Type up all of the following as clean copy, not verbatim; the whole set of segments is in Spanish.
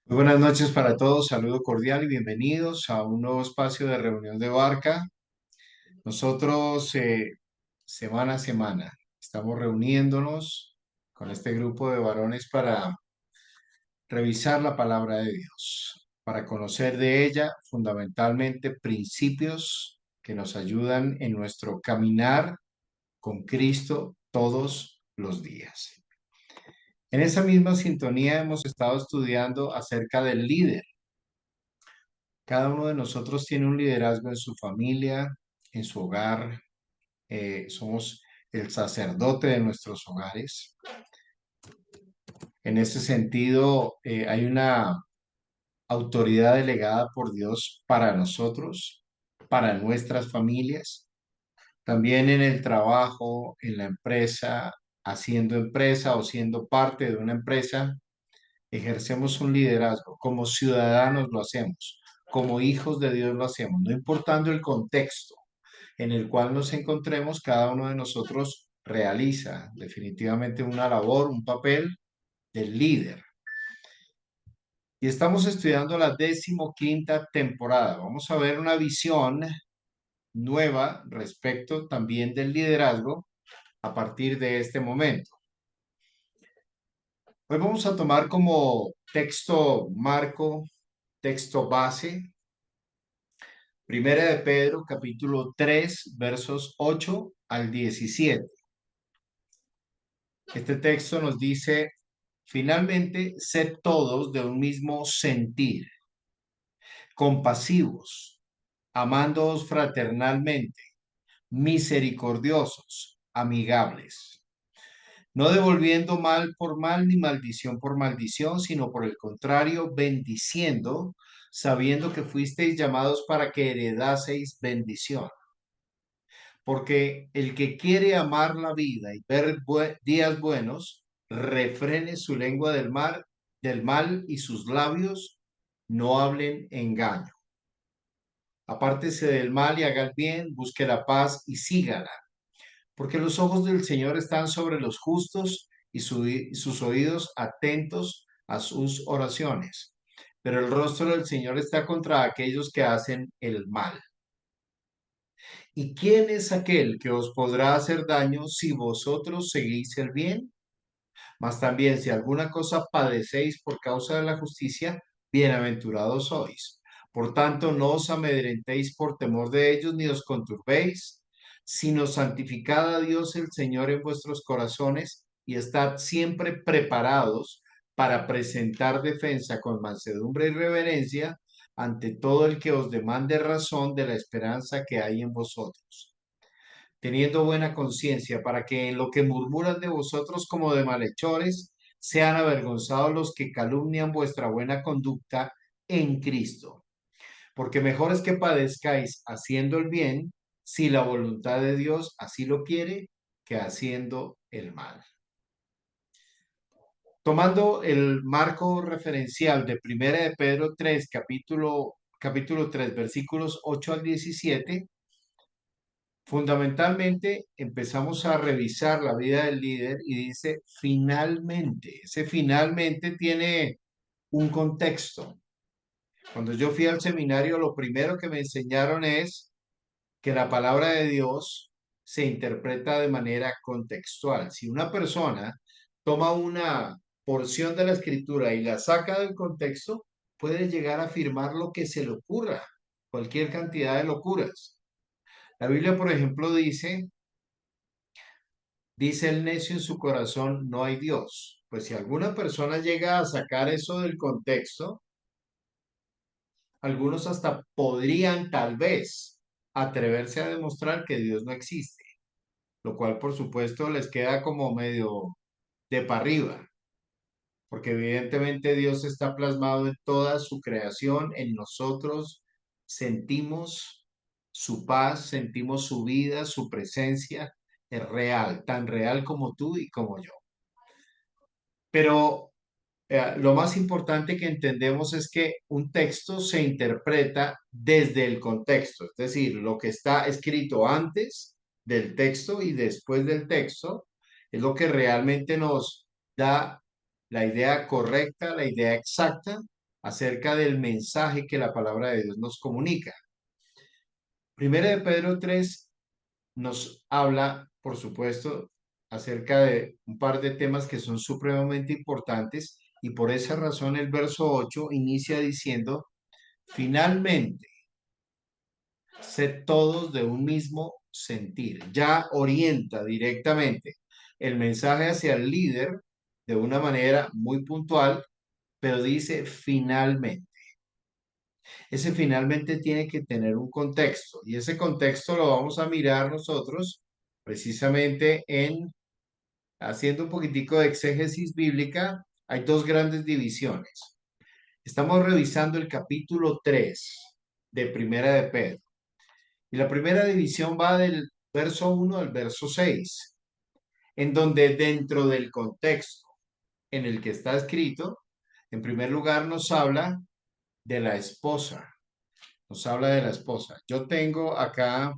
Muy buenas noches para todos, saludo cordial y bienvenidos a un nuevo espacio de reunión de Barca. Nosotros semana a semana estamos reuniéndonos con este grupo de varones para revisar la palabra de Dios, para conocer de ella fundamentalmente principios que nos ayudan en nuestro caminar con Cristo todos los días. En esa misma sintonía hemos estado estudiando acerca del líder. Cada uno de nosotros tiene un liderazgo en su familia, en su hogar. Somos el sacerdote de nuestros hogares. En ese sentido, hay una autoridad delegada por Dios para nosotros, para nuestras familias. También en el trabajo, en la empresa, haciendo empresa o siendo parte de una empresa, ejercemos un liderazgo. Como ciudadanos lo hacemos, como hijos de Dios lo hacemos, no importando el contexto en el cual nos encontremos, cada uno de nosotros realiza definitivamente una labor, un papel del líder. Y estamos estudiando la 15ª temporada. Vamos a ver una visión nueva respecto también del liderazgo a partir de este momento. Hoy vamos a tomar como texto marco, texto base, Primera de Pedro, capítulo 3, versos 8 al 17. Este texto nos dice: finalmente, sed todos de un mismo sentir, compasivos, amándoos fraternalmente, misericordiosos, amigables, no devolviendo mal por mal ni maldición por maldición, sino por el contrario, bendiciendo, sabiendo que fuisteis llamados para que heredaseis bendición. Porque el que quiere amar la vida y ver días buenos, refrene su lengua del mal y sus labios no hablen engaño. Apártese del mal y haga el bien, busque la paz y sígala. Porque los ojos del Señor están sobre los justos y sus oídos atentos a sus oraciones. Pero el rostro del Señor está contra aquellos que hacen el mal. ¿Y quién es aquel que os podrá hacer daño si vosotros seguís el bien? Mas también si alguna cosa padecéis por causa de la justicia, bienaventurados sois. Por tanto, no os amedrentéis por temor de ellos, ni os conturbéis, sino santificad a Dios el Señor en vuestros corazones y estad siempre preparados para presentar defensa con mansedumbre y reverencia ante todo el que os demande razón de la esperanza que hay en vosotros, teniendo buena conciencia, para que en lo que murmuran de vosotros como de malhechores, sean avergonzados los que calumnian vuestra buena conducta en Cristo. Porque mejor es que padezcáis haciendo el bien, si la voluntad de Dios así lo quiere, que haciendo el mal. Tomando el marco referencial de Primera de Pedro 3, capítulo 3, versículos 8 al 17, fundamentalmente empezamos a revisar la vida del líder y dice finalmente. Ese finalmente tiene un contexto. Cuando yo fui al seminario, lo primero que me enseñaron es que la palabra de Dios se interpreta de manera contextual. Si una persona toma una porción de la escritura y la saca del contexto, puede llegar a afirmar lo que se le ocurra, cualquier cantidad de locuras. La Biblia, por ejemplo, dice el necio en su corazón, no hay Dios. Pues si alguna persona llega a sacar eso del contexto, algunos hasta podrían tal vez atreverse a demostrar que Dios no existe, lo cual por supuesto les queda como medio de para arriba, porque evidentemente Dios está plasmado en toda su creación, en nosotros sentimos su paz, sentimos su vida, su presencia, es real, tan real como tú y como yo. Pero lo más importante que entendemos es que un texto se interpreta desde el contexto, es decir, lo que está escrito antes del texto y después del texto es lo que realmente nos da la idea correcta, la idea exacta acerca del mensaje que la palabra de Dios nos comunica. Primera de Pedro 3 nos habla, por supuesto, acerca de un par de temas que son supremamente importantes y por esa razón el verso 8 inicia diciendo, finalmente, sed todos de un mismo sentir. Ya orienta directamente el mensaje hacia el líder de una manera muy puntual, pero dice finalmente. Ese finalmente tiene que tener un contexto y ese contexto lo vamos a mirar nosotros precisamente en haciendo un poquitico de exégesis bíblica. Hay dos grandes divisiones. Estamos revisando el capítulo 3 de Primera de Pedro. Y la primera división va del verso 1 al verso 6, en donde dentro del contexto en el que está escrito, en primer lugar nos habla de la esposa. Nos habla de la esposa. Yo tengo acá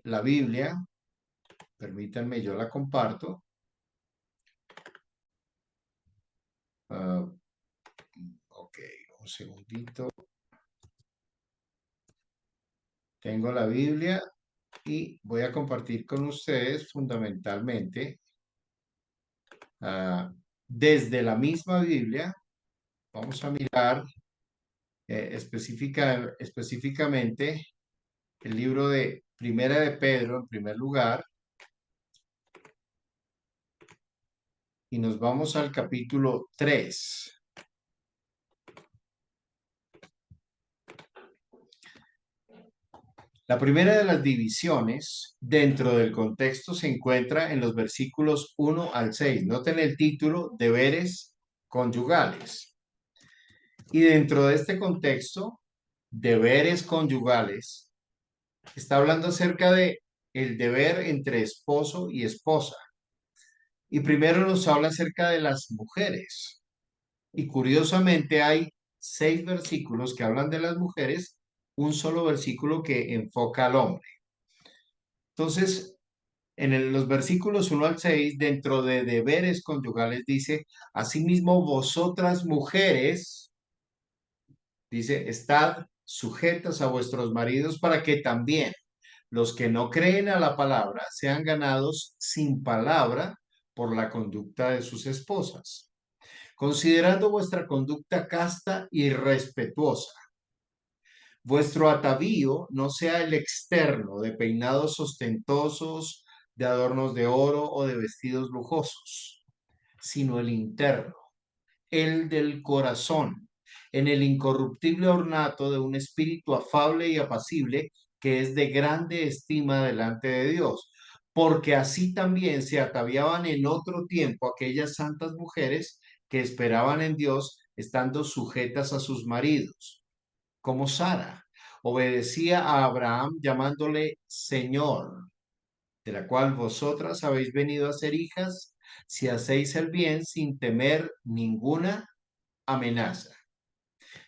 la Biblia. Permítanme, yo la comparto. Ah, ok, un segundito. Tengo la Biblia y voy a compartir con ustedes fundamentalmente desde la misma Biblia. Vamos a mirar específicamente el libro de Primera de Pedro en primer lugar y nos vamos al capítulo 3. La primera de las divisiones dentro del contexto se encuentra en los versículos 1 al 6. Noten el título, deberes conyugales. Y dentro de este contexto, deberes conyugales, está hablando acerca de el deber entre esposo y esposa. Y primero nos habla acerca de las mujeres. Y curiosamente hay 6 versículos que hablan de las mujeres, un solo versículo que enfoca al hombre. Entonces, los versículos 1 al 6, dentro de deberes conyugales, dice, asimismo vosotras mujeres, dice, estad sujetas a vuestros maridos para que también los que no creen a la palabra sean ganados sin palabra por la conducta de sus esposas, considerando vuestra conducta casta y respetuosa. Vuestro atavío no sea el externo de peinados ostentosos, de adornos de oro o de vestidos lujosos, sino el interno, el del corazón, en el incorruptible ornato de un espíritu afable y apacible que es de grande estima delante de Dios, porque así también se ataviaban en otro tiempo aquellas santas mujeres que esperaban en Dios estando sujetas a sus maridos, como Sara obedecía a Abraham llamándole Señor, de la cual vosotras habéis venido a ser hijas, si hacéis el bien sin temer ninguna amenaza.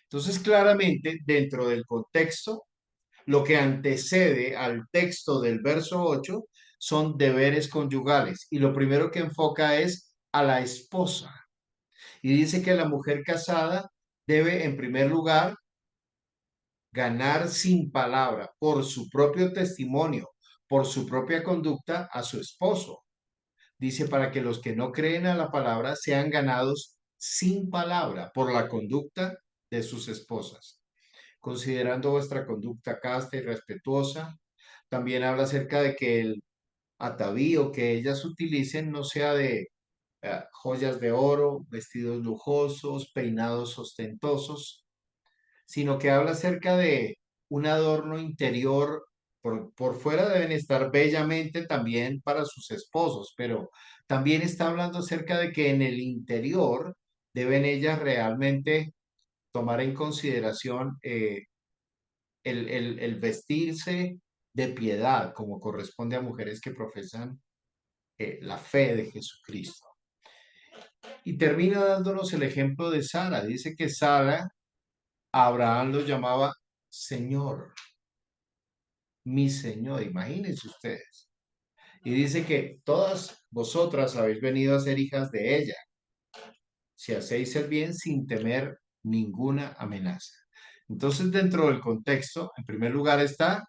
Entonces, claramente, dentro del contexto, lo que antecede al texto del verso 8 son deberes conyugales. Y lo primero que enfoca es a la esposa. Y dice que la mujer casada debe, en primer lugar, ganar sin palabra, por su propio testimonio, por su propia conducta a su esposo. Dice, para que los que no creen a la palabra sean ganados sin palabra por la conducta de sus esposas. Considerando vuestra conducta casta y respetuosa, también habla acerca de que el atavío que ellas utilicen no sea de joyas de oro, vestidos lujosos, peinados ostentosos, sino que habla acerca de un adorno interior. Por fuera deben estar bellamente también para sus esposos, pero también está hablando acerca de que en el interior deben ellas realmente tomar en consideración el vestirse de piedad, como corresponde a mujeres que profesan la fe de Jesucristo. Y termina dándonos el ejemplo de Sara. Dice que Sara, Abraham lo llamaba Señor, mi Señor, imagínense ustedes. Y dice que todas vosotras habéis venido a ser hijas de ella. si hacéis el bien sin temer ninguna amenaza. Entonces, dentro del contexto, en primer lugar está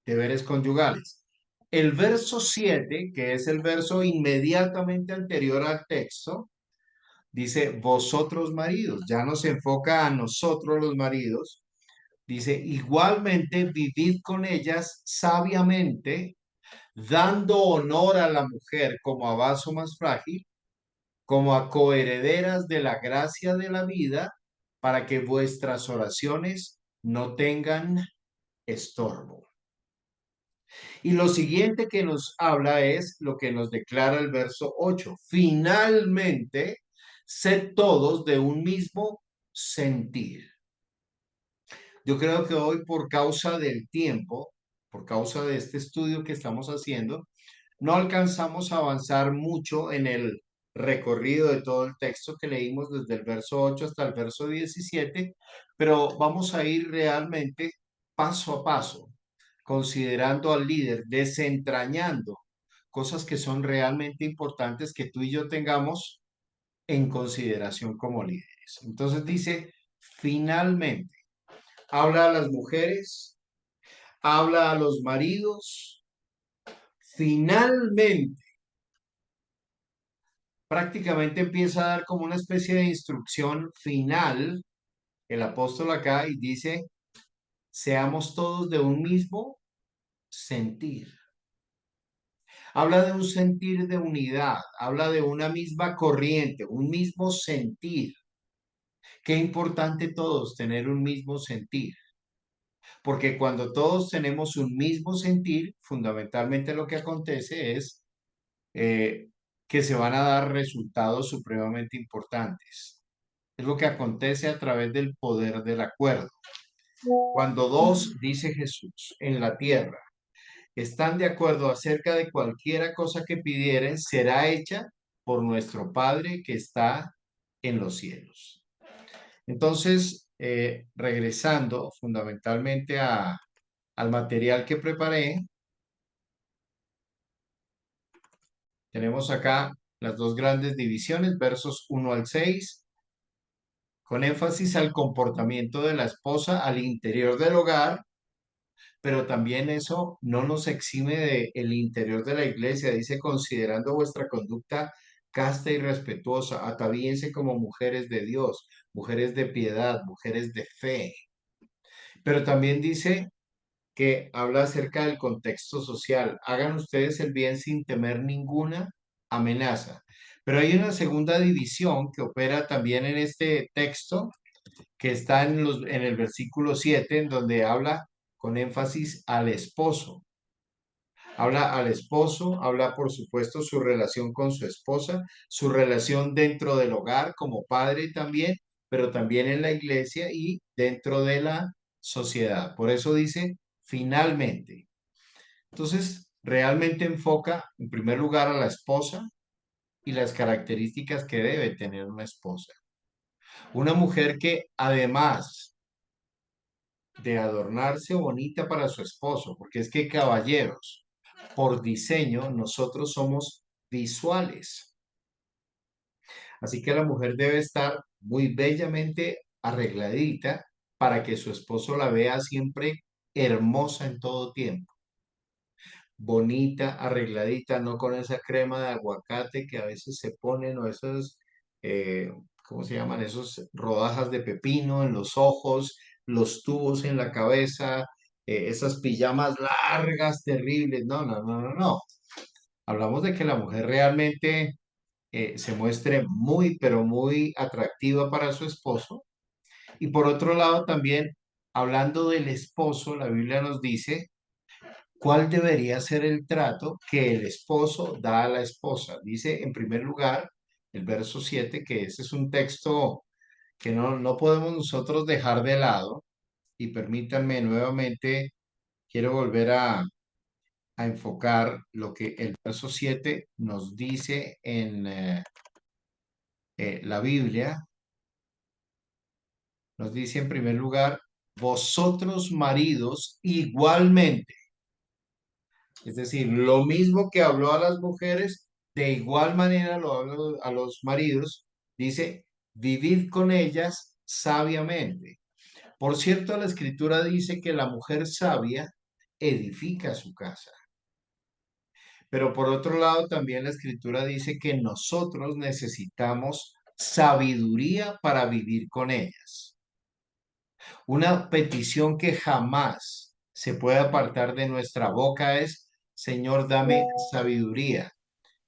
deberes conyugales. El verso 7, que es el verso inmediatamente anterior al texto, dice, vosotros maridos, ya nos enfoca a nosotros los maridos. Dice, igualmente vivid con ellas sabiamente, dando honor a la mujer como a vaso más frágil, como a coherederas de la gracia de la vida, para que vuestras oraciones no tengan estorbo. Y lo siguiente que nos habla es lo que nos declara el verso 8. Finalmente, sed todos de un mismo sentir. Yo creo que hoy, por causa del tiempo, por causa de este estudio que estamos haciendo, no alcanzamos a avanzar mucho en el recorrido de todo el texto que leímos desde el verso 8 hasta el verso 17, pero vamos a ir realmente paso a paso, considerando al líder, desentrañando cosas que son realmente importantes que tú y yo tengamos en consideración como líderes. Entonces dice, finalmente, habla a las mujeres, habla a los maridos, finalmente, prácticamente empieza a dar como una especie de instrucción final el apóstol acá y dice, seamos todos de un mismo sentir. Habla de un sentir de unidad, habla de una misma corriente, un mismo sentir. Qué importante todos tener un mismo sentir, porque cuando todos tenemos un mismo sentir, fundamentalmente lo que acontece es eh, que se van a dar resultados supremamente importantes. Es lo que acontece a través del poder del acuerdo. Cuando dos, dice Jesús, en la tierra están de acuerdo acerca de cualquiera cosa que pidieren, será hecha por nuestro Padre que está en los cielos. Entonces, regresando fundamentalmente al material que preparé, tenemos acá las dos grandes divisiones, versos 1 al 6, con énfasis al comportamiento de la esposa al interior del hogar, pero también eso no nos exime del interior de la iglesia. Dice, considerando vuestra conducta casta y respetuosa, atavíense como mujeres de Dios, mujeres de piedad, mujeres de fe. Pero también dice que habla acerca del contexto social. Hagan ustedes el bien sin temer ninguna amenaza. Pero hay una segunda división que opera también en este texto, que está en el versículo 7, en donde habla con énfasis al esposo. Habla al esposo, habla por supuesto su relación con su esposa, su relación dentro del hogar como padre también, pero también en la iglesia y dentro de la sociedad. Por eso dice, finalmente. Entonces, realmente enfoca en primer lugar a la esposa y las características que debe tener una esposa. Una mujer que además de adornarse bonita para su esposo, porque es que caballeros, por diseño, nosotros somos visuales. Así que la mujer debe estar muy bellamente arregladita para que su esposo la vea siempre hermosa en todo tiempo. Bonita, arregladita, no con esa crema de aguacate que a veces se ponen o esos, eh, ¿cómo se llaman? Esos rodajas de pepino en los ojos, los tubos en la cabeza, esas pijamas largas, terribles. No, no, no, no, no. Hablamos de que la mujer realmente se muestre muy, pero muy atractiva para su esposo. Y por otro lado, también, hablando del esposo, la Biblia nos dice cuál debería ser el trato que el esposo da a la esposa. Dice, en primer lugar, el verso 7, que ese es un texto que no podemos nosotros dejar de lado. Y permítanme nuevamente, quiero volver a enfocar lo que el verso 7 nos dice en la Biblia. Nos dice en primer lugar, vosotros maridos igualmente. Es decir, lo mismo que habló a las mujeres, de igual manera lo habló a los maridos. Dice, vivid con ellas sabiamente. Por cierto, la escritura dice que la mujer sabia edifica su casa. Pero por otro lado, también la escritura dice que nosotros necesitamos sabiduría para vivir con ellas. Una petición que jamás se puede apartar de nuestra boca es, Señor, dame sabiduría.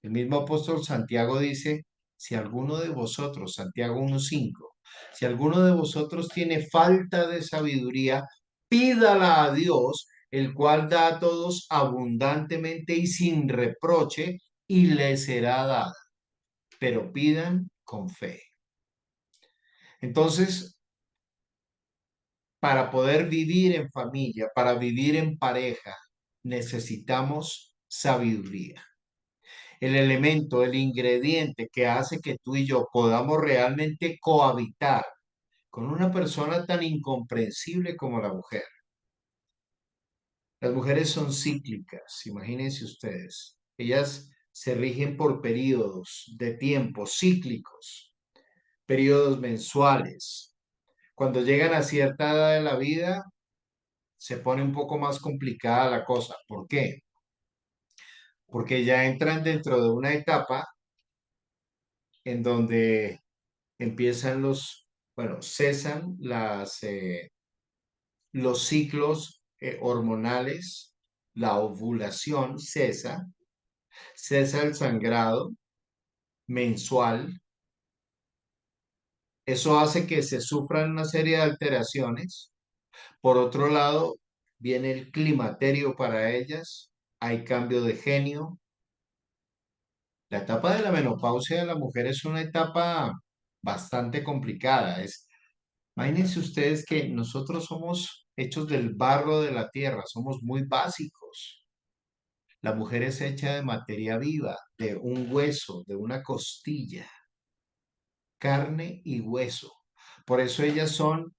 El mismo apóstol Santiago dice, si alguno de vosotros, Santiago 1:5, si alguno de vosotros tiene falta de sabiduría, pídala a Dios, el cual da a todos abundantemente y sin reproche, y le será dada. Pero pidan con fe. Entonces, para poder vivir en familia, para vivir en pareja, necesitamos sabiduría. El elemento, el ingrediente que hace que tú y yo podamos realmente cohabitar con una persona tan incomprensible como la mujer. Las mujeres son cíclicas, imagínense ustedes. Ellas se rigen por periodos de tiempo cíclicos, periodos mensuales. Cuando llegan a cierta edad de la vida, se pone un poco más complicada la cosa. ¿Por qué? Porque ya entran dentro de una etapa en donde empiezan bueno, cesan los ciclos hormonales, la ovulación cesa el sangrado mensual. Eso hace que se sufran una serie de alteraciones. Por otro lado, viene el climaterio para ellas, hay cambio de genio. La etapa de la menopausia de la mujer es una etapa bastante complicada. Imagínense ustedes que nosotros somos hechos del barro de la tierra, somos muy básicos. La mujer es hecha de materia viva, de un hueso, de una costilla, carne y hueso. Por eso ellas son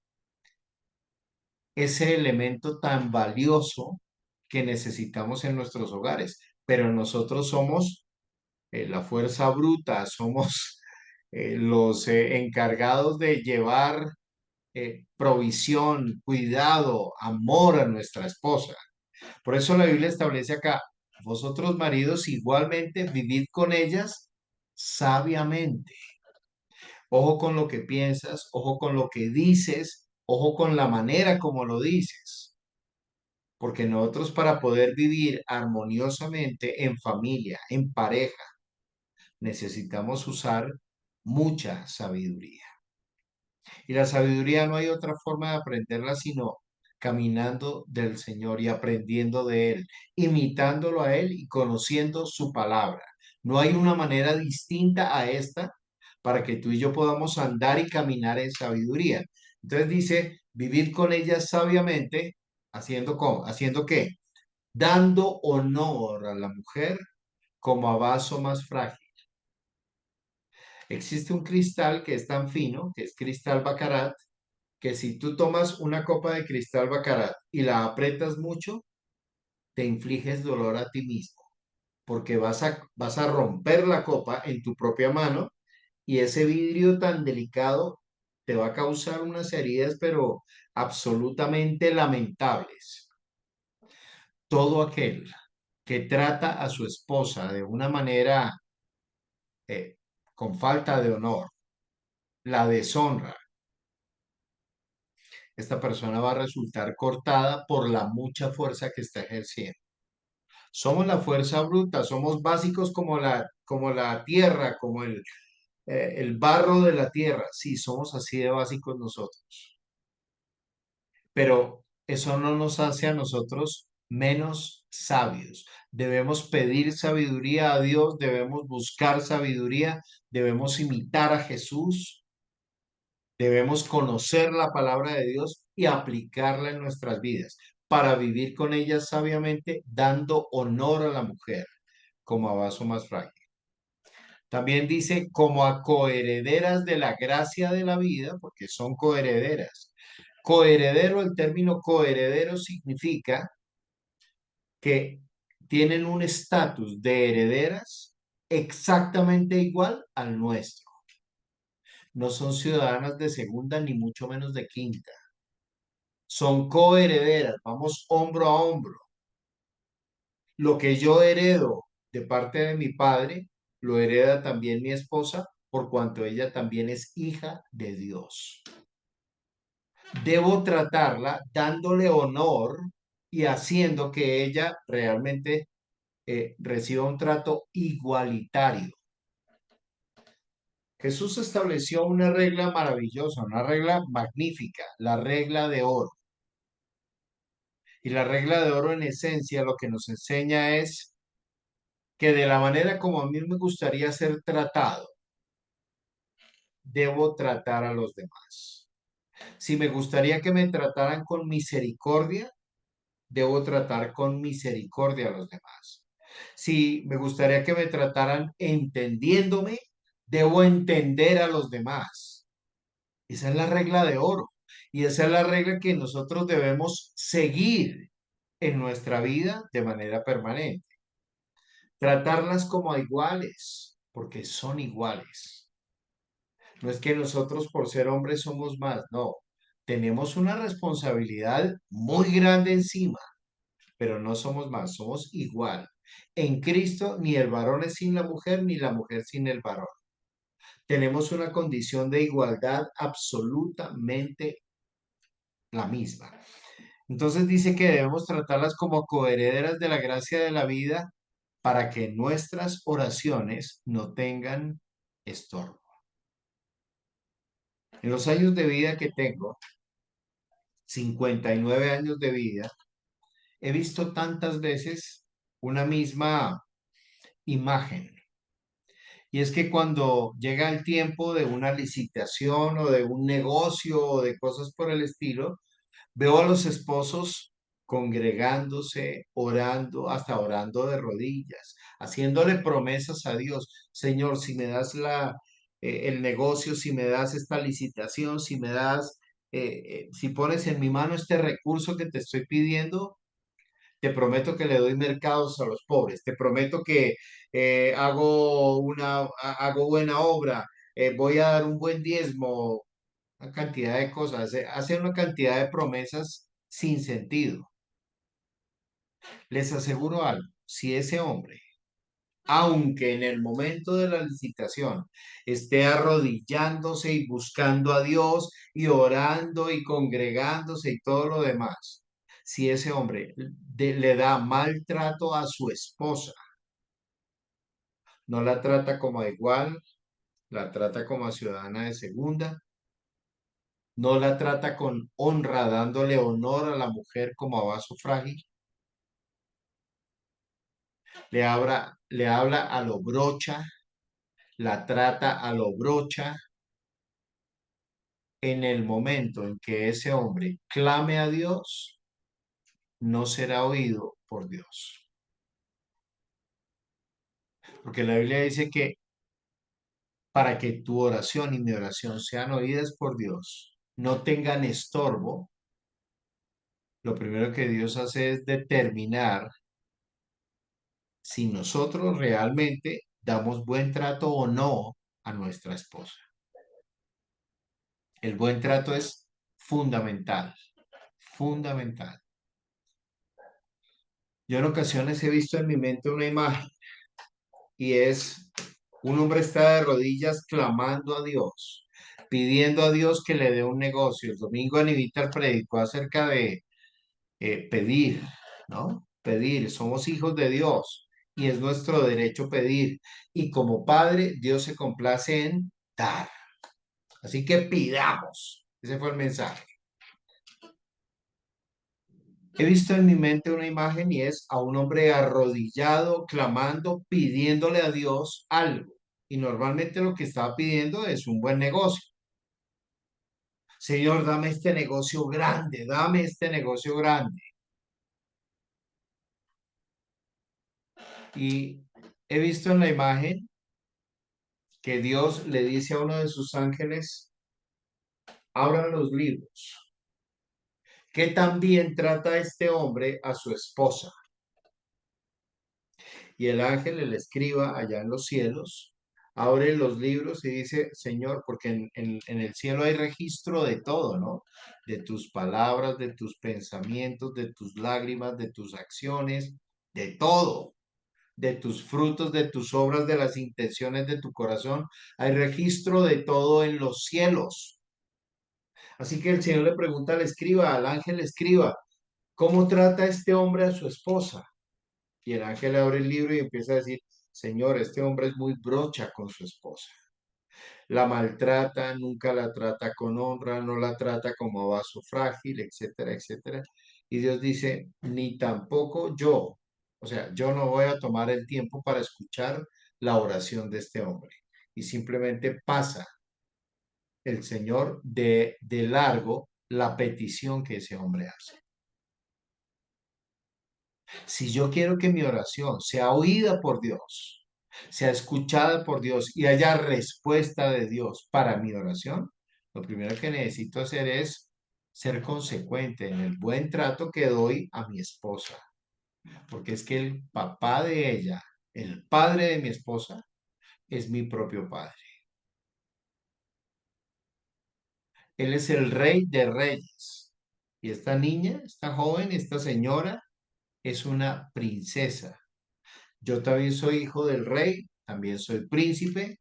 ese elemento tan valioso que necesitamos en nuestros hogares. Pero nosotros somos la fuerza bruta, somos los encargados de llevar provisión, cuidado, amor a nuestra esposa. Por eso la Biblia establece acá, vosotros maridos igualmente vivid con ellas sabiamente. Ojo con lo que piensas, ojo con lo que dices, ojo con la manera como lo dices. Porque nosotros para poder vivir armoniosamente en familia, en pareja, necesitamos usar mucha sabiduría. Y la sabiduría no hay otra forma de aprenderla sino caminando del Señor y aprendiendo de Él, imitándolo a Él y conociendo su palabra. No hay una manera distinta a esta para que tú y yo podamos andar y caminar en sabiduría. Entonces dice, vivir con ella sabiamente, haciendo cómo, haciendo qué, dando honor a la mujer como a vaso más frágil. Existe un cristal que es tan fino, que es cristal Baccarat, que si tú tomas una copa de cristal Baccarat y la aprietas mucho, te infliges dolor a ti mismo, porque vas a romper la copa en tu propia mano y ese vidrio tan delicado te va a causar unas heridas, pero absolutamente lamentables. Todo aquel que trata a su esposa de una manera eh, con falta de honor, la deshonra, esta persona va a resultar cortada por la mucha fuerza que está ejerciendo. Somos la fuerza bruta, somos básicos como la tierra, como el barro de la tierra. Sí, somos así de básicos nosotros. Pero eso no nos hace a nosotros menos sabios. Debemos pedir sabiduría a Dios, debemos buscar sabiduría, debemos imitar a Jesús, debemos conocer la palabra de Dios y aplicarla en nuestras vidas para vivir con ella sabiamente, dando honor a la mujer como a vaso más frágil. También dice como a coherederas de la gracia de la vida, porque son coherederas. Coheredero, el término coheredero significa que tienen un estatus de herederas exactamente igual al nuestro. no son ciudadanas de segunda ni mucho menos de quinta. Son coherederas, vamos hombro a hombro. Lo que yo heredo de parte de mi padre, lo hereda también mi esposa, por cuanto ella también es hija de Dios. Debo tratarla dándole honor y haciendo que ella realmente reciba un trato igualitario. Jesús estableció una regla maravillosa, una regla magnífica, la regla de oro. Y la regla de oro en esencia lo que nos enseña es que de la manera como a mí me gustaría ser tratado, debo tratar a los demás. Si me gustaría que me trataran con misericordia, debo tratar con misericordia a los demás. Si me gustaría que me trataran entendiéndome, debo entender a los demás. Esa es la regla de oro. Y esa es la regla que nosotros debemos seguir en nuestra vida de manera permanente. Tratarlas como a iguales, porque son iguales. No es que nosotros por ser hombres somos más, no. Tenemos una responsabilidad muy grande encima, pero no somos más, somos igual. En Cristo ni el varón es sin la mujer, ni la mujer sin el varón. Tenemos una condición de igualdad absolutamente la misma. Entonces dice que debemos tratarlas como coherederas de la gracia de la vida para que nuestras oraciones no tengan estorbo. En los años de vida que tengo, 59 años de vida, he visto tantas veces una misma imagen. Y es que cuando llega el tiempo de una licitación o de un negocio o de cosas por el estilo, veo a los esposos congregándose, orando, hasta orando de rodillas, haciéndole promesas a Dios. Señor, si me das el negocio, si me das esta licitación, si me das, si pones en mi mano este recurso que te estoy pidiendo, te prometo que le doy mercados a los pobres, te prometo que hago buena obra, voy a dar un buen diezmo, una cantidad de cosas, hace una cantidad de promesas sin sentido. Les aseguro algo, si ese hombre, aunque en el momento de la licitación esté arrodillándose y buscando a Dios y orando y congregándose y todo lo demás, si ese hombre le da maltrato a su esposa, no la trata como a igual, la trata como a ciudadana de segunda, no la trata con honra, dándole honor a la mujer como a vaso frágil, le habla a lo brocha, la trata a lo brocha. En el momento en que ese hombre clame a Dios, no será oído por Dios. Porque la Biblia dice que para que tu oración y mi oración sean oídas por Dios, no tengan estorbo, lo primero que Dios hace es determinar si nosotros realmente damos buen trato o no a nuestra esposa. El buen trato es fundamental, fundamental. Yo en ocasiones he visto en mi mente una imagen y es un hombre está de rodillas clamando a Dios, pidiendo a Dios que le dé un negocio. El domingo Anivítar predicó acerca de pedir, ¿no? Pedir, somos hijos de Dios y es nuestro derecho pedir. Y como padre, Dios se complace en dar. Así que pidamos. Ese fue el mensaje. He visto en mi mente una imagen y es a un hombre arrodillado, clamando, pidiéndole a Dios algo. Y normalmente lo que estaba pidiendo es un buen negocio. Señor, dame este negocio grande, dame este negocio grande. Y he visto en la imagen que Dios le dice a uno de sus ángeles, abran los libros. ¿Qué también trata este hombre a su esposa? Y el ángel, el escriba allá en los cielos, abre los libros y dice, Señor, porque en el cielo hay registro de todo, ¿no? De tus palabras, de tus pensamientos, de tus lágrimas, de tus acciones, de todo, de tus frutos, de tus obras, de las intenciones de tu corazón. Hay registro de todo en los cielos. Así que el Señor le pregunta al escriba, al ángel escriba, ¿cómo trata este hombre a su esposa? Y el ángel abre el libro y empieza a decir, Señor, este hombre es muy brocha con su esposa. La maltrata, nunca la trata con honra, no la trata como a vaso frágil, etcétera, etcétera. Y Dios dice, ni tampoco yo, o sea, yo no voy a tomar el tiempo para escuchar la oración de este hombre. Y simplemente pasa el Señor de largo la petición que ese hombre hace. Si yo quiero que mi oración sea oída por Dios, sea escuchada por Dios y haya respuesta de Dios para mi oración, lo primero que necesito hacer es ser consecuente en el buen trato que doy a mi esposa, porque es que el papá de ella, el padre de mi esposa, es mi propio padre. Él es el rey de reyes. Y esta niña, esta joven, esta señora es una princesa. Yo también soy hijo del rey, también soy príncipe,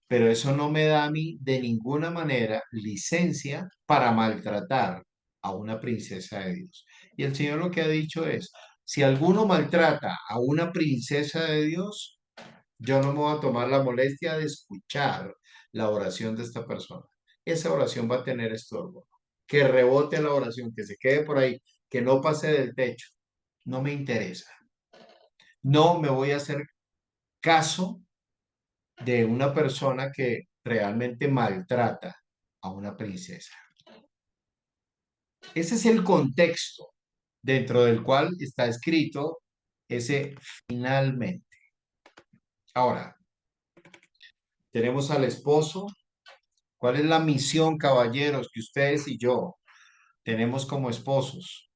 pero eso no me da a mí de ninguna manera licencia para maltratar a una princesa de Dios. Y el Señor lo que ha dicho es, si alguno maltrata a una princesa de Dios, yo no me voy a tomar la molestia de escuchar la oración de esta persona. Esa oración va a tener estorbo. Que rebote la oración, que se quede por ahí, que no pase del techo. No me interesa. No me voy a hacer caso de una persona que realmente maltrata a una princesa. Ese es el contexto dentro del cual está escrito ese finalmente. Ahora, tenemos al esposo. ¿Cuál es la misión, caballeros, que ustedes y yo tenemos como esposos?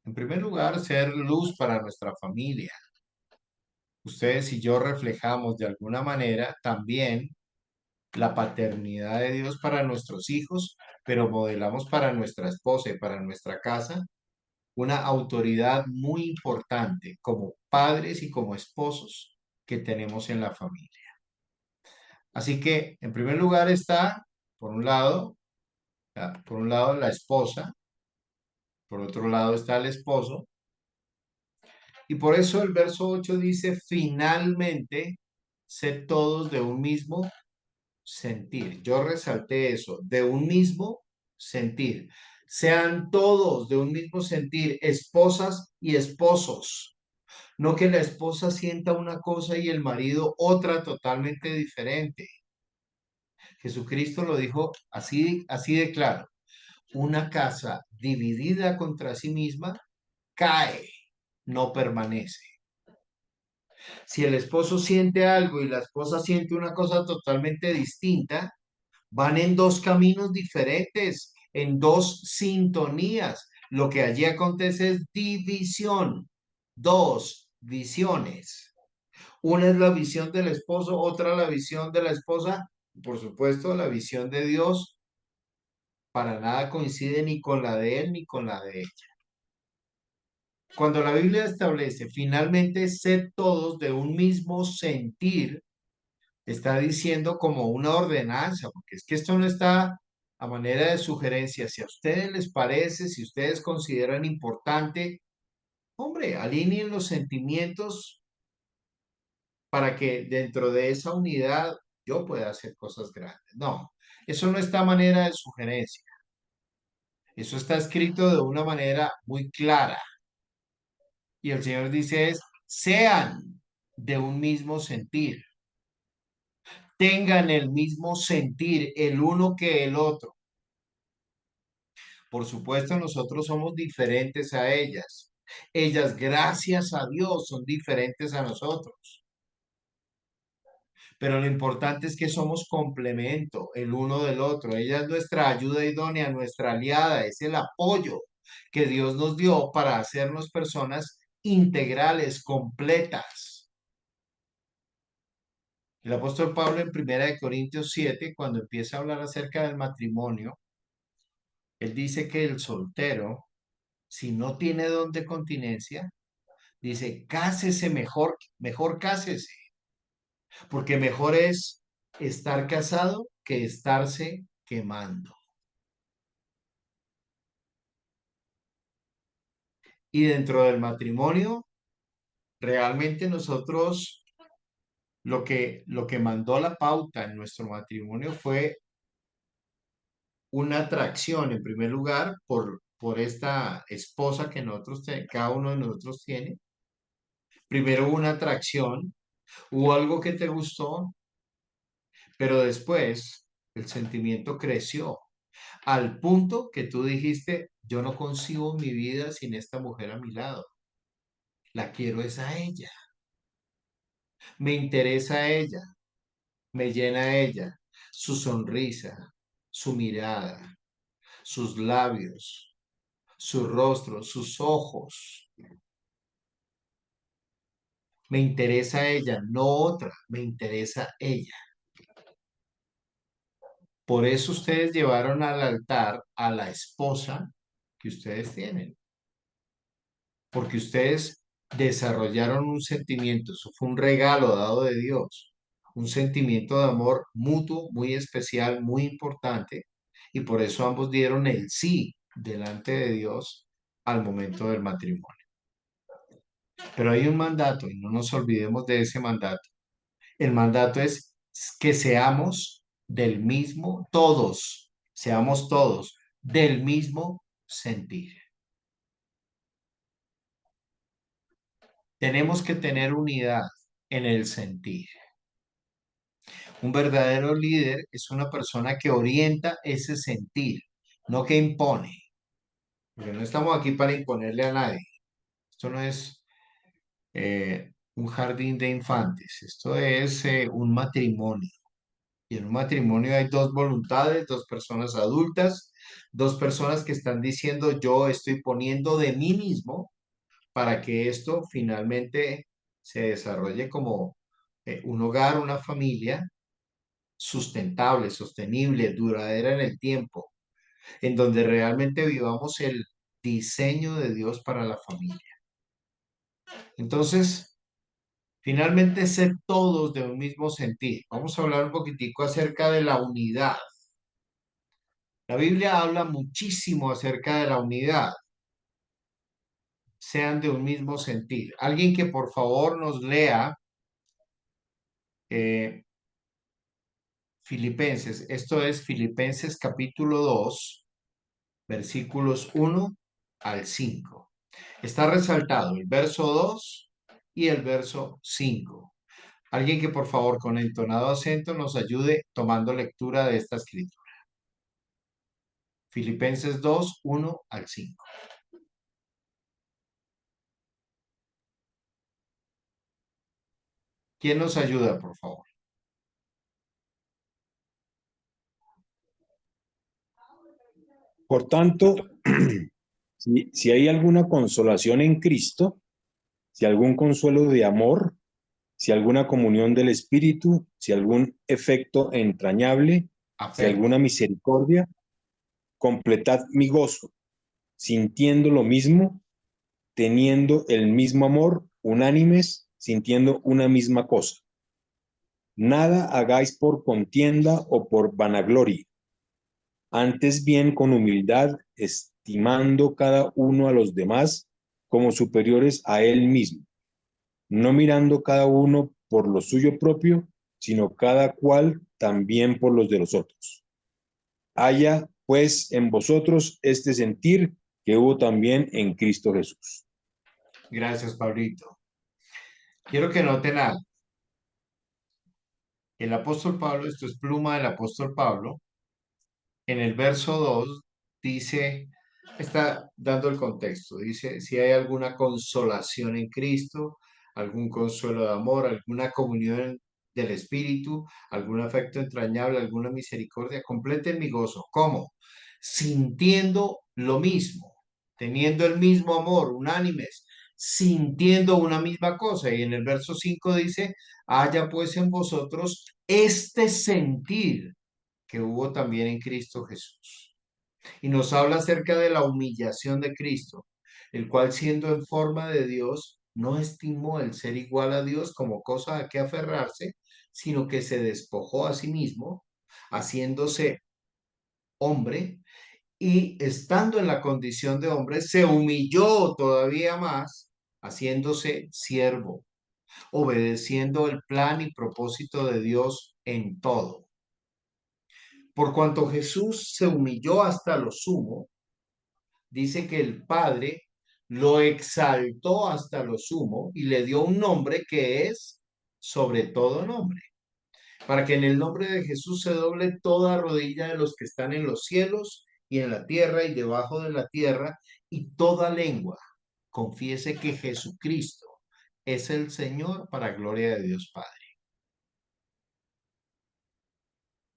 En primer lugar, ser luz para nuestra familia. Ustedes y yo reflejamos de alguna manera también la paternidad de Dios para nuestros hijos, pero modelamos para nuestra esposa y para nuestra casa una autoridad muy importante como padres y como esposos que tenemos en la familia. Así que, en primer lugar está, por un lado, por un lado la esposa, por otro lado está el esposo, y por eso el verso 8 dice, finalmente, sed todos de un mismo sentir. Yo resalté eso, de un mismo sentir. Sean todos de un mismo sentir, esposas y esposos. No que la esposa sienta una cosa y el marido otra totalmente diferente. Jesucristo lo dijo así, así de claro. Una casa dividida contra sí misma cae, no permanece. Si el esposo siente algo y la esposa siente una cosa totalmente distinta, van en dos caminos diferentes, en dos sintonías. Lo que allí acontece es división, dos visiones. Una es la visión del esposo, otra la visión de la esposa. Por supuesto, la visión de Dios para nada coincide ni con la de él ni con la de ella. Cuando la Biblia establece finalmente sed todos de un mismo sentir, está diciendo como una ordenanza, porque es que esto no está a manera de sugerencia. Si a ustedes les parece, si ustedes consideran importante, hombre, alineen los sentimientos para que dentro de esa unidad yo pueda hacer cosas grandes. No, eso no está a manera de sugerencia. Eso está escrito de una manera muy clara. Y el Señor dice es, sean de un mismo sentir, tengan el mismo sentir el uno que el otro. Por supuesto, nosotros somos diferentes a ellas. Ellas, gracias a Dios, son diferentes a nosotros. Pero lo importante es que somos complemento el uno del otro. Ella es nuestra ayuda idónea, nuestra aliada, es el apoyo que Dios nos dio para hacernos personas integrales, completas. El apóstol Pablo en 1 Corintios 7, cuando empieza a hablar acerca del matrimonio, él dice que el soltero, si no tiene don de continencia, dice, cásese mejor, mejor cásese, porque mejor es estar casado que estarse quemando. Y dentro del matrimonio, realmente nosotros lo que mandó la pauta en nuestro matrimonio fue una atracción, en primer lugar, por esta esposa que cada uno de nosotros tiene. Primero hubo una atracción, hubo algo que te gustó, pero después el sentimiento creció al punto que tú dijiste, yo no concibo mi vida sin esta mujer a mi lado. La quiero es a ella, me interesa a ella, me llena a ella, su sonrisa, su mirada, sus labios, su rostro, sus ojos. Me interesa ella, no otra, me interesa ella. Por eso ustedes llevaron al altar a la esposa que ustedes tienen, porque ustedes desarrollaron un sentimiento, eso fue un regalo dado de Dios, un sentimiento de amor mutuo, muy especial, muy importante, y por eso ambos dieron el sí delante de Dios al momento del matrimonio. Pero hay un mandato y no nos olvidemos de ese mandato. El mandato es que seamos del mismo, todos, seamos todos del mismo sentir. Tenemos que tener unidad en el sentir. Un verdadero líder es una persona que orienta ese sentir, no que impone. Porque no estamos aquí para imponerle a nadie. Esto no es un jardín de infantes, esto es un matrimonio. Y en un matrimonio hay dos voluntades, dos personas adultas, dos personas que están diciendo yo estoy poniendo de mí mismo para que esto finalmente se desarrolle como un hogar, una familia sustentable, sostenible, duradera en el tiempo, en donde realmente vivamos el diseño de Dios para la familia. Entonces, finalmente ser todos de un mismo sentir. Vamos a hablar un poquitico acerca de la unidad. La Biblia habla muchísimo acerca de la unidad, sean de un mismo sentir. Alguien que por favor nos lea eh, Filipenses, esto es Filipenses capítulo 2, versículos 1 al 5. Está resaltado el verso 2 y el verso 5. Alguien que por favor con entonado acento nos ayude tomando lectura de esta escritura. Filipenses 2, 1 al 5. ¿Quién nos ayuda, por favor? Por tanto, si hay alguna consolación en Cristo, si algún consuelo de amor, si alguna comunión del Espíritu, si algún efecto entrañable, si Afecto. alguna misericordia, completad mi gozo, sintiendo lo mismo, teniendo el mismo amor, unánimes, sintiendo una misma cosa. Nada hagáis por contienda o por vanagloria, antes bien con humildad, estimando cada uno a los demás como superiores a él mismo, no mirando cada uno por lo suyo propio, sino cada cual también por los de los otros. Haya pues en vosotros este sentir que hubo también en Cristo Jesús. Gracias, Pablito. Quiero que noten algo. El apóstol Pablo, esto es pluma del apóstol Pablo, en el verso 2 dice, está dando el contexto, dice, si hay alguna consolación en Cristo, algún consuelo de amor, alguna comunión del Espíritu, algún afecto entrañable, alguna misericordia, completen mi gozo. ¿Cómo? Sintiendo lo mismo, teniendo el mismo amor, unánimes, sintiendo una misma cosa. Y en el verso 5 dice, haya pues en vosotros este sentir que hubo también en Cristo Jesús. Y nos habla acerca de la humillación de Cristo, el cual siendo en forma de Dios, no estimó el ser igual a Dios como cosa a que aferrarse, sino que se despojó a sí mismo, haciéndose hombre, y estando en la condición de hombre, se humilló todavía más, haciéndose siervo, obedeciendo el plan y propósito de Dios en todo. Por cuanto Jesús se humilló hasta lo sumo, dice que el Padre lo exaltó hasta lo sumo y le dio un nombre que es sobre todo nombre, para que en el nombre de Jesús se doble toda rodilla de los que están en los cielos y en la tierra y debajo de la tierra, y toda lengua confiese que Jesucristo es el Señor para gloria de Dios Padre.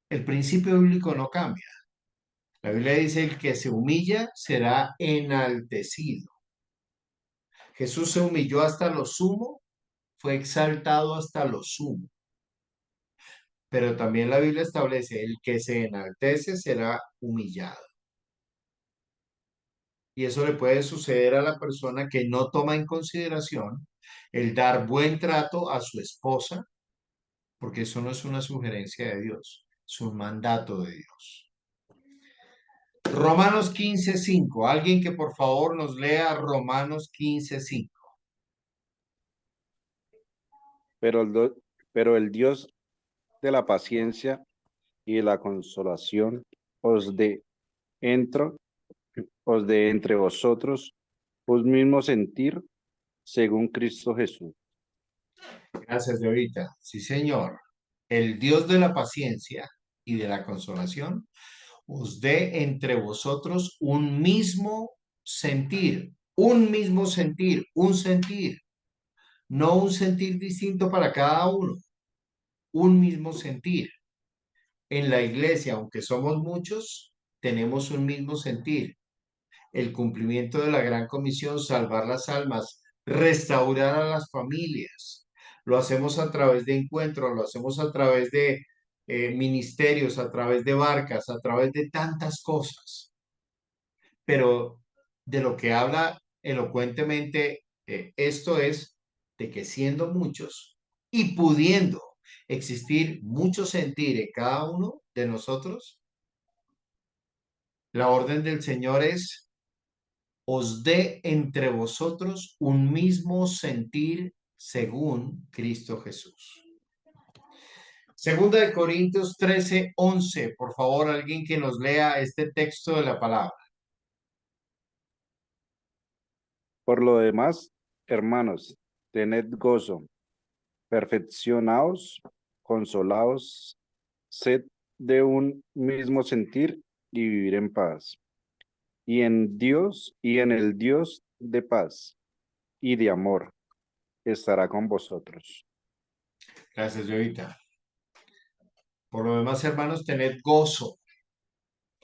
El principio bíblico no cambia. La Biblia dice, el que se humilla será enaltecido. Jesús se humilló hasta lo sumo, fue exaltado hasta lo sumo. Pero también la Biblia establece, el que se enaltece será humillado. Y eso le puede suceder a la persona que no toma en consideración el dar buen trato a su esposa, porque eso no es una sugerencia de Dios, es un mandato de Dios. Romanos 15:5. Alguien que por favor nos lea Romanos 15:5. Pero pero el Dios de la paciencia y de la consolación os dé entro, os dé entre vosotros un mismo sentir según Cristo Jesús. Gracias, de ahorita. Sí, Señor. El Dios de la paciencia y de la consolación os dé entre vosotros un mismo sentir, un sentir, no un sentir distinto para cada uno, un mismo sentir. En la iglesia, aunque somos muchos, tenemos un mismo sentir. El cumplimiento de la gran comisión, salvar las almas, restaurar a las familias. Lo hacemos a través de encuentros, lo hacemos a través de ministerios, a través de barcas, a través de tantas cosas. Pero de lo que habla elocuentemente esto es de que siendo muchos y pudiendo existir mucho sentir en cada uno de nosotros, la orden del Señor es os dé entre vosotros un mismo sentir según Cristo Jesús. Segunda de Corintios 13:11. Por favor, alguien que nos lea este texto de la palabra. Por lo demás, hermanos, tened gozo, perfeccionaos, consolaos, sed de un mismo sentir y vivir en paz. Y en Dios y en el Dios de paz y de amor estará con vosotros. Gracias, Jovita. Por lo demás, hermanos, tened gozo.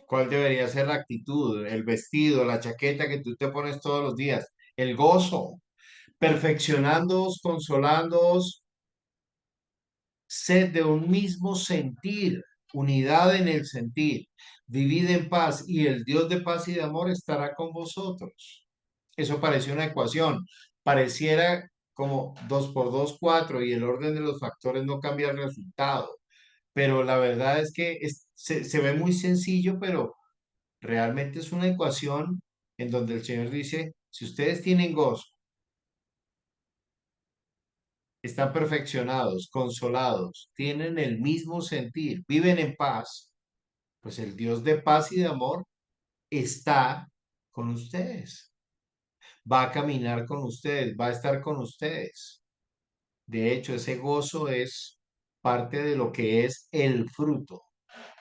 ¿Cuál debería ser la actitud? El vestido, la chaqueta que tú te pones todos los días. El gozo. Perfeccionándoos, consolándoos, sed de un mismo sentir, unidad en el sentir, vivid en paz y el Dios de paz y de amor estará con vosotros. Eso parece una ecuación, pareciera como 2 por 2 4 y el orden de los factores no cambia el resultado, pero la verdad es que se ve muy sencillo, pero realmente es una ecuación en donde el Señor dice, si ustedes tienen gozo, están perfeccionados, consolados, tienen el mismo sentir, viven en paz, pues el Dios de paz y de amor está con ustedes, va a caminar con ustedes, va a estar con ustedes. De hecho, ese gozo es parte de lo que es el fruto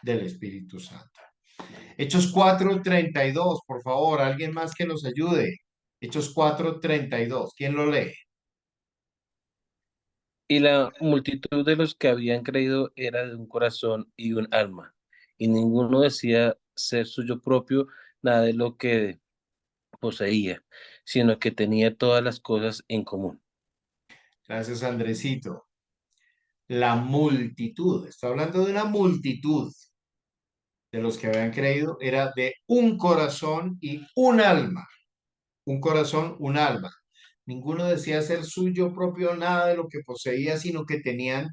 del Espíritu Santo. Hechos 4:32, por favor, alguien más que nos ayude. Hechos 4:32, ¿quién lo lee? Y la multitud de los que habían creído era de un corazón y un alma, y ninguno decía ser suyo propio nada de lo que poseía, sino que tenía todas las cosas en común. Gracias, Andresito. La multitud, está hablando de una multitud de los que habían creído, era de un corazón y un alma. Un corazón, un alma. Ninguno decía ser suyo propio nada de lo que poseía, sino que tenían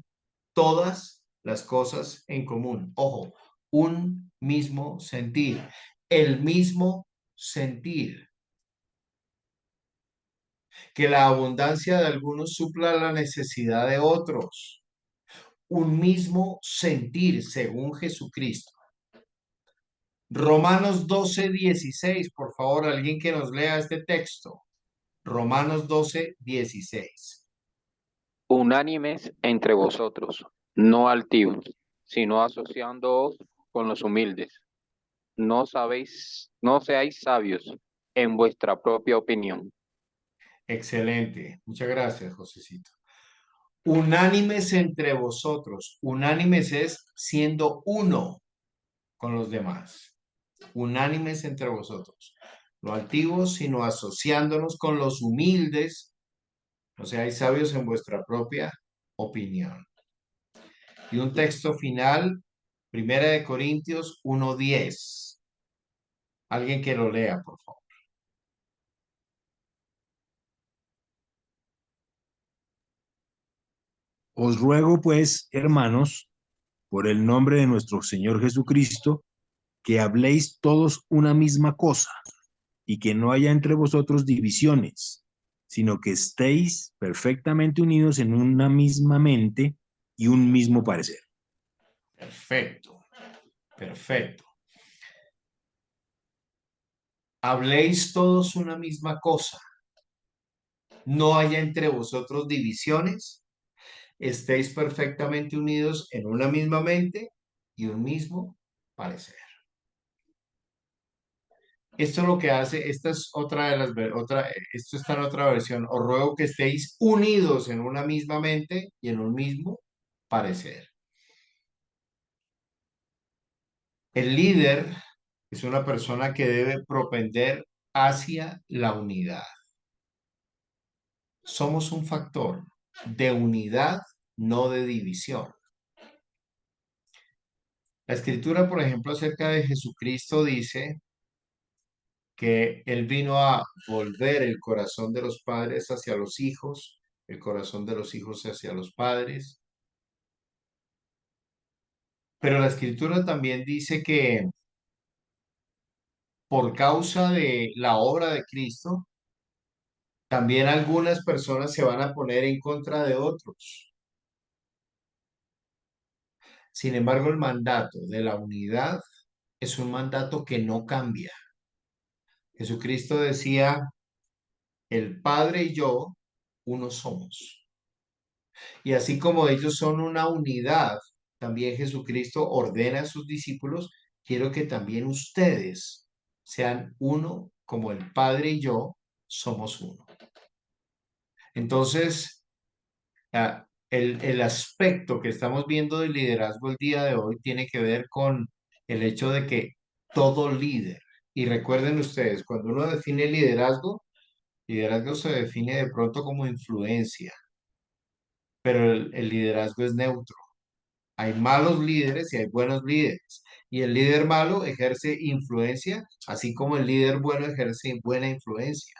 todas las cosas en común. Ojo, un mismo sentir, el mismo sentir. Que la abundancia de algunos supla la necesidad de otros. Un mismo sentir según Jesucristo. Romanos 12:16, por favor, alguien que nos lea este texto. Romanos 12:16. Unánimes entre vosotros, no altivos, sino asociándoos con los humildes. No seáis sabios en vuestra propia opinión. Excelente. Muchas gracias, Josecito. Unánimes entre vosotros. Unánimes es siendo uno con los demás. Unánimes entre vosotros. No altivos, sino asociándonos con los humildes. No seáis sabios en vuestra propia opinión. Y un texto final, Primera de Corintios 1:10. Alguien que lo lea, por favor. Os ruego, pues, hermanos, por el nombre de nuestro Señor Jesucristo, que habléis todos una misma cosa y que no haya entre vosotros divisiones, sino que estéis perfectamente unidos en una misma mente y un mismo parecer. Perfecto, perfecto. Habléis todos una misma cosa. No haya entre vosotros divisiones. Estéis perfectamente unidos en una misma mente y un mismo parecer. Esto es lo que hace, esta es otra de las, esto está en otra versión. Os ruego que estéis unidos en una misma mente y en un mismo parecer. El líder es una persona que debe propender hacia la unidad. Somos un factor de unidad, no de división. La escritura, por ejemplo, acerca de Jesucristo dice que Él vino a volver el corazón de los padres hacia los hijos, el corazón de los hijos hacia los padres. Pero la escritura también dice que por causa de la obra de Cristo, también algunas personas se van a poner en contra de otros. Sin embargo, el mandato de la unidad es un mandato que no cambia. Jesucristo decía, el Padre y yo, uno somos. Y así como ellos son una unidad, también Jesucristo ordena a sus discípulos, quiero que también ustedes sean uno como el Padre y yo somos uno. Entonces, el aspecto que estamos viendo del liderazgo el día de hoy tiene que ver con el hecho de que todo líder, y recuerden ustedes, cuando uno define liderazgo se define de pronto como influencia, pero el liderazgo es neutro. Hay malos líderes y hay buenos líderes. Y el líder malo ejerce influencia, así como el líder bueno ejerce buena influencia.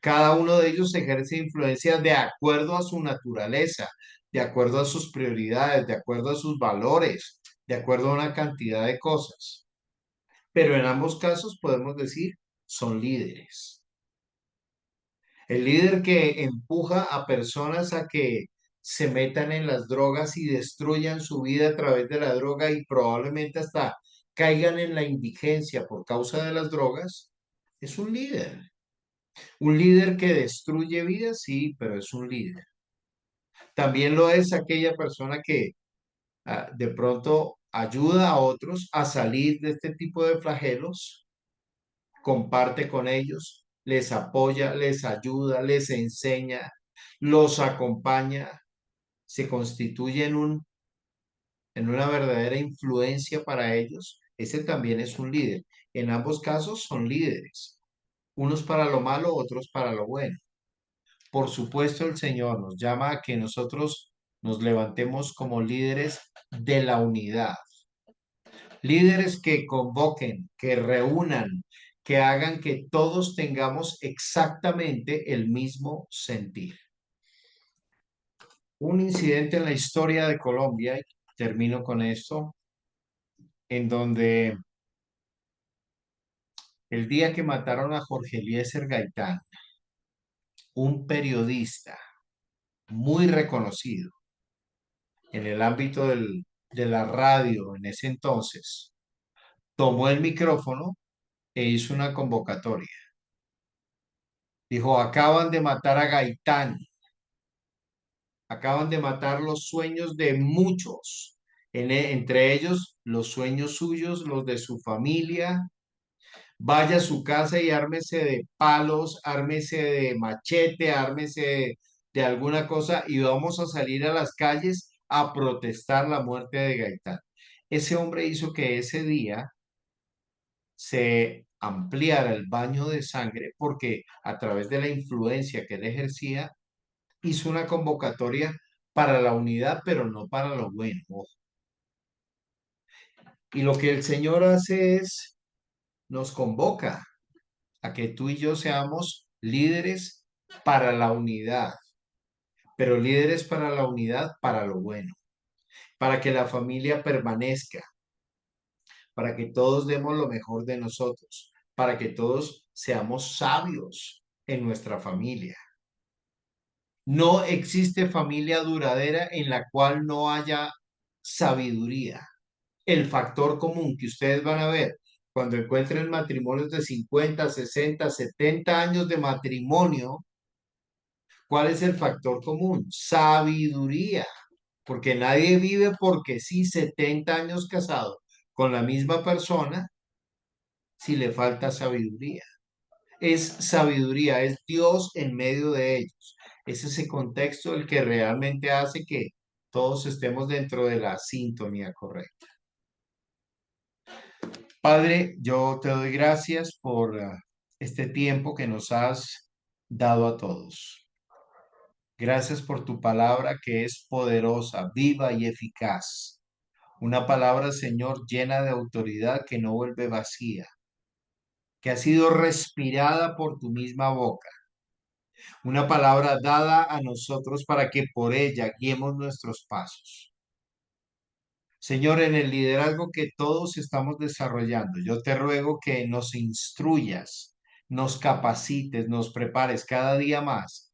Cada uno de ellos ejerce influencia de acuerdo a su naturaleza, de acuerdo a sus prioridades, de acuerdo a sus valores, de acuerdo a una cantidad de cosas. Pero en ambos casos podemos decir, son líderes. El líder que empuja a personas a que se metan en las drogas y destruyan su vida a través de la droga y probablemente hasta caigan en la indigencia por causa de las drogas, es un líder. Un líder que destruye vidas, sí, pero es un líder. También lo es aquella persona que de pronto ayuda a otros a salir de este tipo de flagelos, comparte con ellos, les apoya, les ayuda, les enseña, los acompaña, se constituye en una verdadera influencia para ellos. ese también es un líder. En ambos casos son líderes, unos para lo malo, otros para lo bueno. Por supuesto, el Señor nos llama a que nosotros nos levantemos como líderes de la unidad. Líderes que convoquen, que reúnan, que hagan que todos tengamos exactamente el mismo sentir. Un incidente en la historia de Colombia, y termino con esto, en donde el día que mataron a Jorge Eliezer Gaitán, un periodista muy reconocido en el ámbito de la radio en ese entonces, tomó el micrófono e hizo una convocatoria. Dijo, acaban de matar a Gaitán, acaban de matar los sueños de muchos, entre ellos los sueños suyos, los de su familia. Vaya a su casa y ármese de palos, ármese de machete, ármese de alguna cosa y vamos a salir a las calles a protestar la muerte de Gaitán. Ese hombre hizo que ese día se ampliara el baño de sangre porque a través de la influencia que él ejercía, hizo una convocatoria para la unidad, pero no para lo bueno. Y lo que el Señor hace es, nos convoca a que tú y yo seamos líderes para la unidad, pero líderes para la unidad para lo bueno, para que la familia permanezca, para que todos demos lo mejor de nosotros, para que todos seamos sabios en nuestra familia. No existe familia duradera en la cual no haya sabiduría. El factor común que ustedes van a ver cuando encuentren matrimonios de 50, 60, 70 años de matrimonio, ¿cuál es el factor común? Sabiduría, porque nadie vive porque sí 70 años casado con la misma persona si le falta sabiduría. Es sabiduría, es Dios en medio de ellos. Es ese contexto el que realmente hace que todos estemos dentro de la sintonía correcta. Padre, yo te doy gracias por este tiempo que nos has dado a todos. Gracias por tu palabra que es poderosa, viva y eficaz. Una palabra, Señor, llena de autoridad que no vuelve vacía, que ha sido respirada por tu misma boca. Una palabra dada a nosotros para que por ella guiemos nuestros pasos. Señor, en el liderazgo que todos estamos desarrollando, yo te ruego que nos instruyas, nos capacites, nos prepares cada día más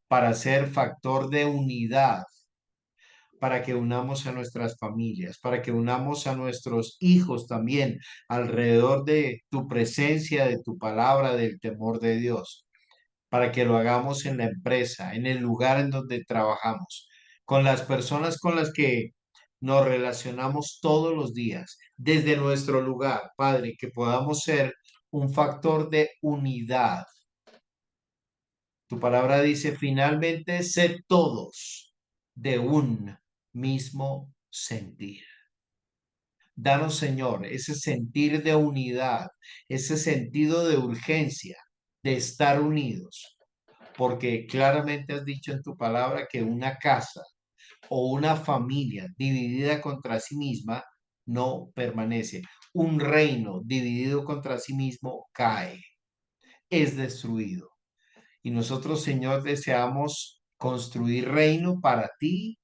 para ser factor de unidad, para que unamos a nuestras familias, para que unamos a nuestros hijos también alrededor de tu presencia, de tu palabra, del temor de Dios, para que lo hagamos en la empresa, en el lugar en donde trabajamos, con las personas con las que nos relacionamos todos los días, desde nuestro lugar, Padre, que podamos ser un factor de unidad. Tu palabra dice, finalmente, sed todos de un mismo sentir. Danos, Señor, ese sentir de unidad, ese sentido de urgencia, de estar unidos, porque claramente has dicho en tu palabra que una casa o una familia dividida contra sí misma no permanece. Un reino dividido contra sí mismo cae, es destruido. Y nosotros, Señor, deseamos construir reino para ti,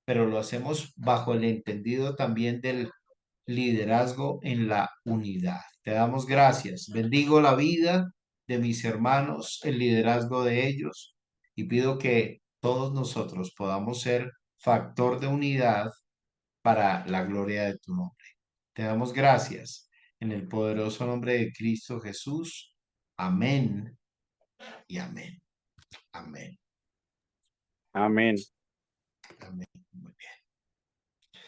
pero lo hacemos bajo el entendido también del liderazgo en la unidad. Te damos gracias. Bendigo la vida de mis hermanos, el liderazgo de ellos, y pido que todos nosotros podamos ser factor de unidad para la gloria de tu nombre. Te damos gracias en el poderoso nombre de Cristo Jesús. Amén y amén. Amén. Amén. Amén.